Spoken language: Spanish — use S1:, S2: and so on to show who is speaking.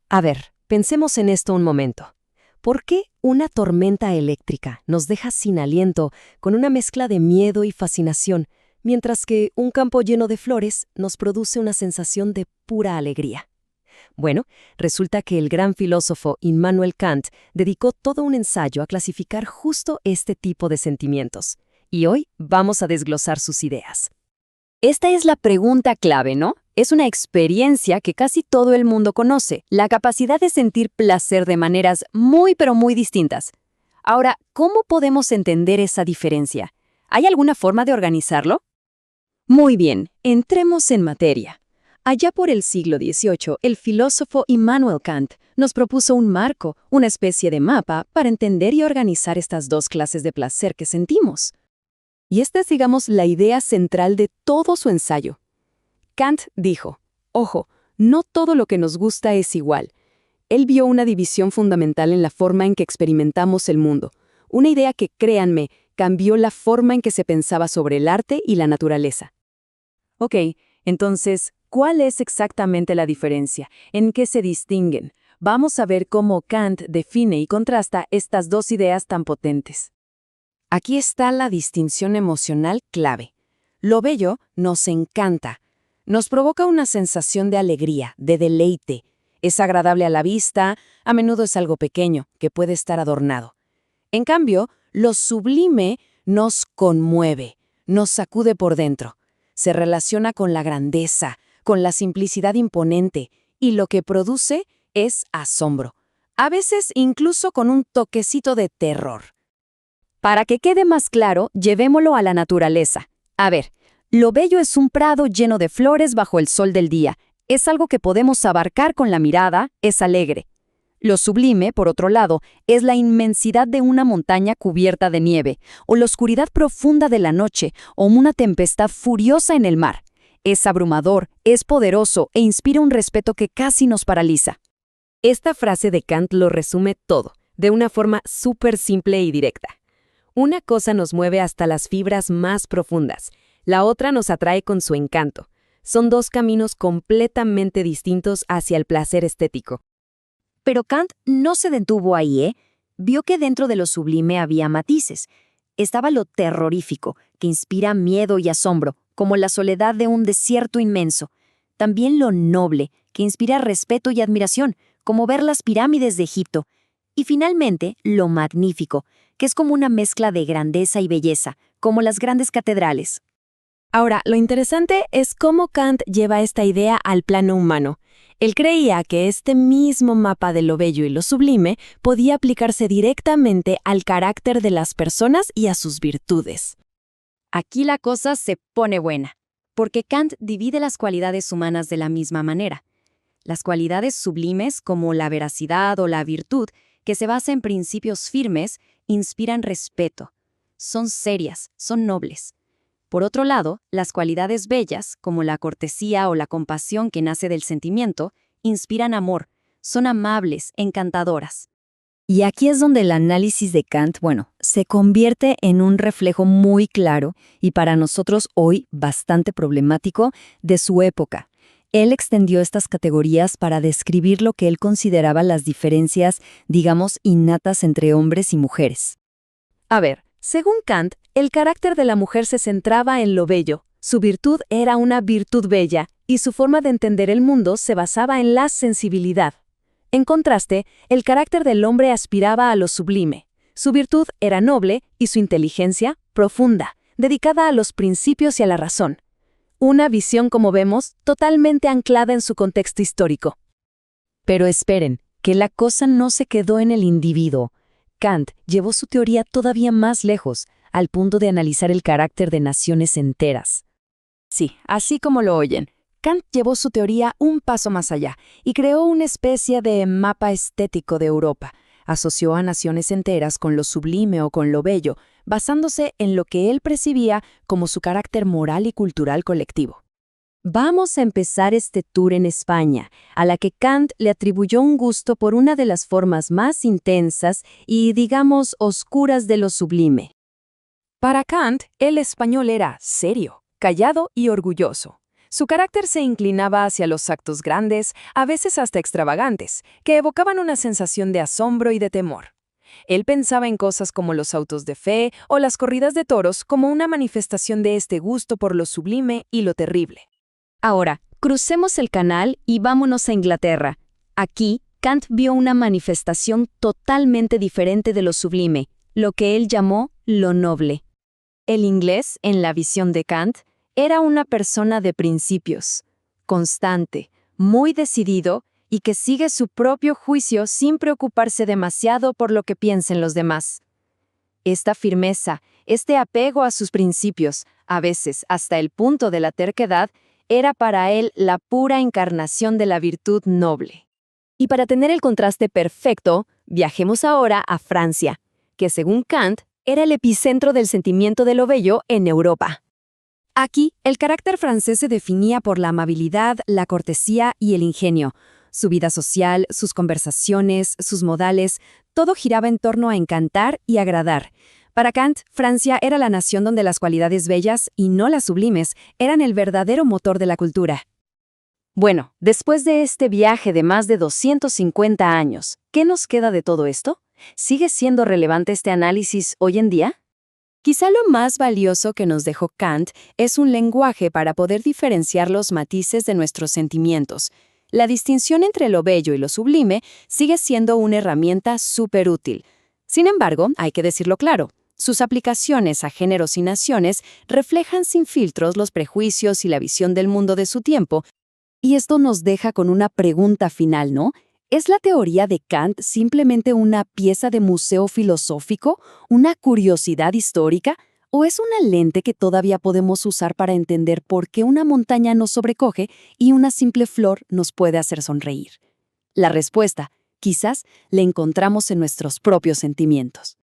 S1: A ver, pensemos en esto un momento. ¿Por qué una tormenta eléctrica nos deja sin aliento con una mezcla de miedo y fascinación, mientras que un campo lleno de flores nos produce una sensación de pura alegría? Bueno, resulta que el gran filósofo Immanuel Kant dedicó todo un ensayo a clasificar justo este tipo de sentimientos. Y hoy vamos a desglosar sus ideas.
S2: Esta es la pregunta clave, ¿no? Es una experiencia que casi todo el mundo conoce, la capacidad de sentir placer de maneras muy pero muy distintas. Ahora, ¿cómo podemos entender esa diferencia? ¿Hay alguna forma de organizarlo? Muy bien, entremos en materia. Allá por el siglo XVIII, el filósofo Immanuel Kant nos propuso un marco, una especie de mapa, para entender y organizar estas dos clases de placer que sentimos. Y esta es, digamos, la idea central de todo su ensayo. Kant dijo, ojo, no todo lo que nos gusta es igual. Él vio una división fundamental en la forma en que experimentamos el mundo, una idea que, créanme, cambió la forma en que se pensaba sobre el arte y la naturaleza. Ok, entonces, ¿cuál es exactamente la diferencia? ¿En qué se distinguen? Vamos a ver cómo Kant define y contrasta estas dos ideas tan potentes. Aquí está la distinción emocional clave. Lo bello nos encanta. Nos provoca una sensación de alegría, de deleite. Es agradable a la vista, a menudo es algo pequeño, que puede estar adornado. En cambio, lo sublime nos conmueve, nos sacude por dentro. Se relaciona con la grandeza, con la simplicidad imponente, y lo que produce es asombro. A veces incluso con un toquecito de terror. Para que quede más claro, llevémoslo a la naturaleza. A ver, lo bello es un prado lleno de flores bajo el sol del día. Es algo que podemos abarcar con la mirada, es alegre. Lo sublime, por otro lado, es la inmensidad de una montaña cubierta de nieve, o la oscuridad profunda de la noche, o una tempestad furiosa en el mar. Es abrumador, es poderoso e inspira un respeto que casi nos paraliza.
S1: Esta frase de Kant lo resume todo, de una forma súper simple y directa. Una cosa nos mueve hasta las fibras más profundas, la otra nos atrae con su encanto. Son dos caminos completamente distintos hacia el placer estético.
S2: Pero Kant no se detuvo ahí, ¿eh? Vio que dentro de lo sublime había matices. Estaba lo terrorífico, que inspira miedo y asombro, como la soledad de un desierto inmenso. También lo noble, que inspira respeto y admiración, como ver las pirámides de Egipto. Y finalmente, lo magnífico, que es como una mezcla de grandeza y belleza, como las grandes catedrales.
S1: Ahora, lo interesante es cómo Kant lleva esta idea al plano humano. Él creía que este mismo mapa de lo bello y lo sublime podía aplicarse directamente al carácter de las personas y a sus virtudes.
S2: Aquí la cosa se pone buena, porque Kant divide las cualidades humanas de la misma manera. Las cualidades sublimes, como la veracidad o la virtud, que se basa en principios firmes, inspiran respeto. Son serias, son nobles. Por otro lado, las cualidades bellas, como la cortesía o la compasión que nace del sentimiento, inspiran amor, son amables, encantadoras. Y aquí es donde el análisis de Kant, se convierte en un reflejo muy claro y para nosotros hoy bastante problemático de su época. Él extendió estas categorías para describir lo que él consideraba las diferencias, digamos, innatas entre hombres y mujeres.
S1: A ver, según Kant, el carácter de la mujer se centraba en lo bello, su virtud era una virtud bella y su forma de entender el mundo se basaba en la sensibilidad. En contraste, el carácter del hombre aspiraba a lo sublime. Su virtud era noble y su inteligencia profunda, dedicada a los principios y a la razón. Una visión, como vemos, totalmente anclada en su contexto histórico.
S2: Pero esperen, que la cosa no se quedó en el individuo. Kant llevó su teoría todavía más lejos, al punto de analizar el carácter de naciones enteras. Sí, así como lo oyen, Kant llevó su teoría un paso más allá y creó una especie de mapa estético de Europa. Asoció a naciones enteras con lo sublime o con lo bello, basándose en lo que él percibía como su carácter moral y cultural colectivo. Vamos a empezar este tour en España, a la que Kant le atribuyó un gusto por una de las formas más intensas y, digamos, oscuras de lo sublime. Para Kant, el español era serio, callado y orgulloso.
S1: Su carácter se inclinaba hacia los actos grandes, a veces hasta extravagantes, que evocaban una sensación de asombro y de temor. Él pensaba en cosas como los autos de fe o las corridas de toros como una manifestación de este gusto por lo sublime y lo terrible.
S2: Ahora, crucemos el canal y vámonos a Inglaterra. Aquí, Kant vio una manifestación totalmente diferente de lo sublime, lo que él llamó lo noble. El inglés, en la visión de Kant, era una persona de principios, constante, muy decidido y que sigue su propio juicio sin preocuparse demasiado por lo que piensen los demás. Esta firmeza, este apego a sus principios, a veces hasta el punto de la terquedad, era para él la pura encarnación de la virtud noble. Y para tener el contraste perfecto, viajemos ahora a Francia, que según Kant era el epicentro del sentimiento de lo bello en Europa. Aquí, el carácter francés se definía por la amabilidad, la cortesía y el ingenio. Su vida social, sus conversaciones, sus modales, todo giraba en torno a encantar y agradar. Para Kant, Francia era la nación donde las cualidades bellas, y no las sublimes, eran el verdadero motor de la cultura. Bueno, después de este viaje de más de 250 años, ¿qué nos queda de todo esto? ¿Sigue siendo relevante este análisis hoy en día? Quizá lo más valioso que nos dejó Kant es un lenguaje para poder diferenciar los matices de nuestros sentimientos. La distinción entre lo bello y lo sublime sigue siendo una herramienta súper útil. Sin embargo, hay que decirlo claro, sus aplicaciones a géneros y naciones reflejan sin filtros los prejuicios y la visión del mundo de su tiempo. Y esto nos deja con una pregunta final, ¿no? ¿Es la teoría de Kant simplemente una pieza de museo filosófico, una curiosidad histórica, o es una lente que todavía podemos usar para entender por qué una montaña nos sobrecoge y una simple flor nos puede hacer sonreír? La respuesta, quizás, la encontramos en nuestros propios sentimientos.